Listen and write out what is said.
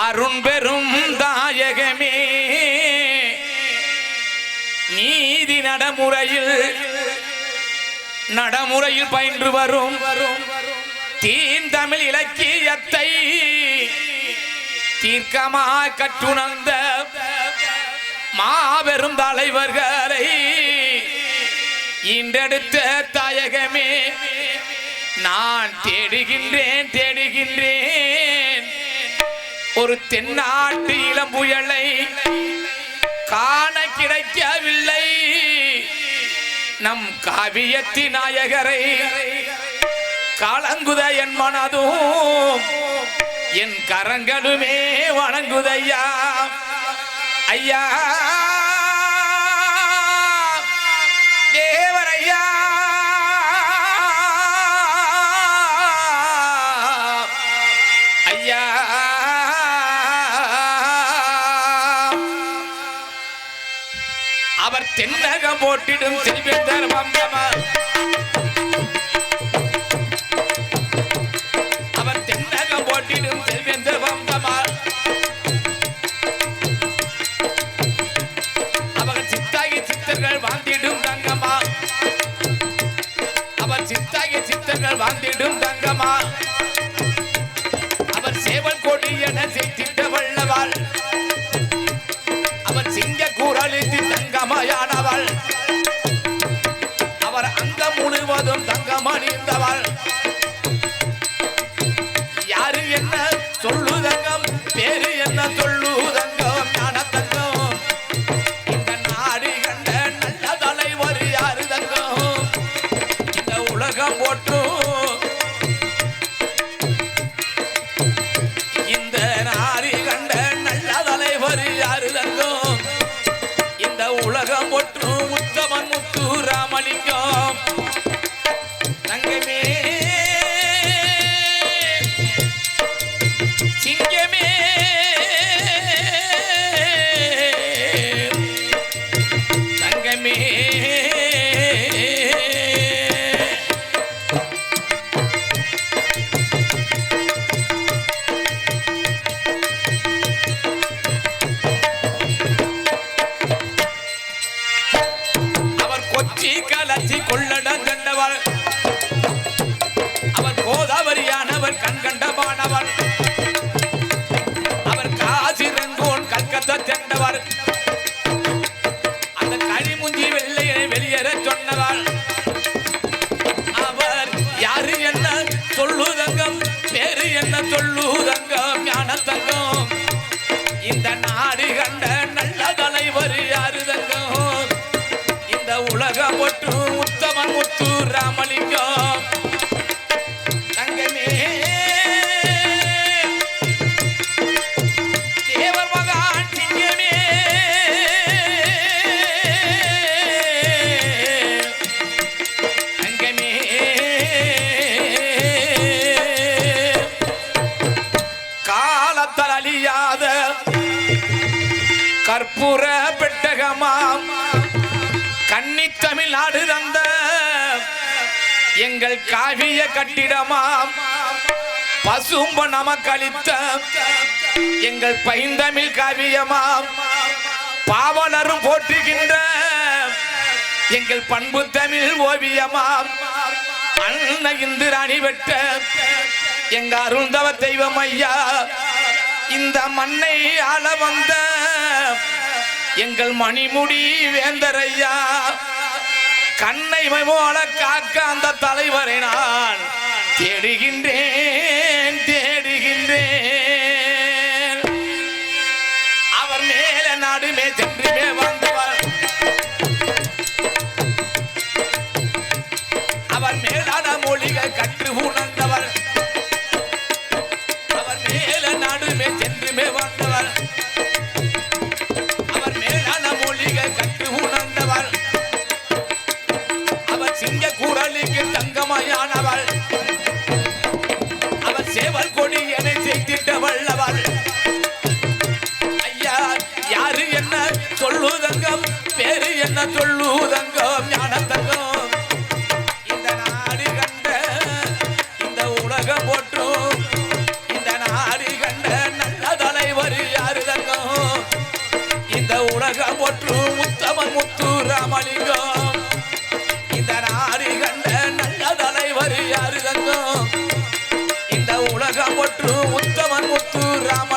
அருண் பெரும் தாயகமே நீதி நடைமுறையில் பயின்று வரும் தீந்தமிழ் இலக்கியத்தை தீர்க்கமாய் கற்றுணர்ந்த மாபெரும் தலைவர்களை இன்றெடுத்த தாயகமே நான் தேடுகின்றேன் ஒரு தென்னாட்டு இளம்புயலை காண கிடைக்கவில்லை நம் காவியத்தின் நாயகரை கலங்குத என் மனதும் என் கரங்களுமே வணங்குதையா ஐயா தேவரையா ஐயா அவர் தென்னகம் போட்டிடும் செல்வேந்தர் வந்தமா அவர் தென்னகம் போட்டிடும் செல்வேந்தர் வந்தமா அவர் சித்தாகி சித்தர்கள் வாழ்ந்திடும் தங்கமா அவர் சித்தாகி சித்தர்கள் வாழ்ந்திடும் தங்கமா அவர் சேவல் கொடி என செய்திட்ட வல்லவாள் அவர் சிங்க கூறலித்து தங்கமயானவள் அவர் அங்க முழுவதும் தங்கமணிந்தவள் யாரு என்ன சொல்லுதங்கம் பேரு என்ன சொல்லுதங்கம் ஞான தங்கம் இந்த நாடு கண்ட நல்ல தலைவர் யாரு தங்கம் இந்த உலகம் போட்டும் இந்த நாடு கண்ட நல்ல தலைவர் யாரு தங்கம் இந்த உலகம் ஒற்றும் உத்தமன் முத்து ராமலிங்கம் தங்கமே சிங்கமே தங்கமே கலச்சி கொள்ளடம் கண்டவர் அவர் கோதாவரியானவர் கண்கண்டமானவர் அவர் காசிரங்கோன் கல்கத்தா சென்றவர் அந்த கனிமுஞ்சி வெள்ளையை வெளியேற சொன்னவர் அவர் யாரு என்ன சொல்லுதங்கம் பேரு என்ன சொல்லுதங்கம் ஞான தங்கம் இந்த நாடு கண்ட நல்ல தலைவர் யாரு தங்கம் உலகம் ஒட்டு உத்தமன் முத்து ராமலிங்கம் தங்கமே தேவர் மகான் சிங்கமே தங்கமே காலத்தால் அழியாத கற்பூர பெட்டகமாம் கன்னி தமிழ்நாடு தந்த எங்கள் காவிய கட்டிடமாம் பசும்ப நமக்களித்த எங்கள் பைந்தமிழ் காவியமாம் பாவலரும் போற்றுகின்ற எங்கள் பண்பு தமிழ் ஓவியமாம் அன்ன இந்திராணி பெற்ற எங்க அருந்தவ தெய்வம் ஐயா இந்த மண்ணை ஆள வந்த எங்கள் மணிமுடி வேந்தரையா கண்ணை போல காக்க அந்த தலைவரை நான் தேடுகின்றேன் அவர் மேல நாடுமே சென்றுமே வந்தவர் அவர் மேலான மொழிகள் கற்று உணர்ந்தவர் அவர் மேல நாடுமே சென்றுமே வந்தவர் கற்று உணர்ந்தவர் அவர் சிங்க கூறலுக்கு தங்கமயானவள் அவர் சேவல் கொடி என செய்திட்ட வல்லவள் ஐயா யாரு என்ன சொல்லுதங்கம் பேரு என்ன சொல்லுதங்கம் ஞான தங்கம் இந்த நாடு கண்ட இந்த உலகம் போற்றும் இந்த நாடு கண்ட நல்ல தலைவர் முத்து உத்தமன் முத்து ராம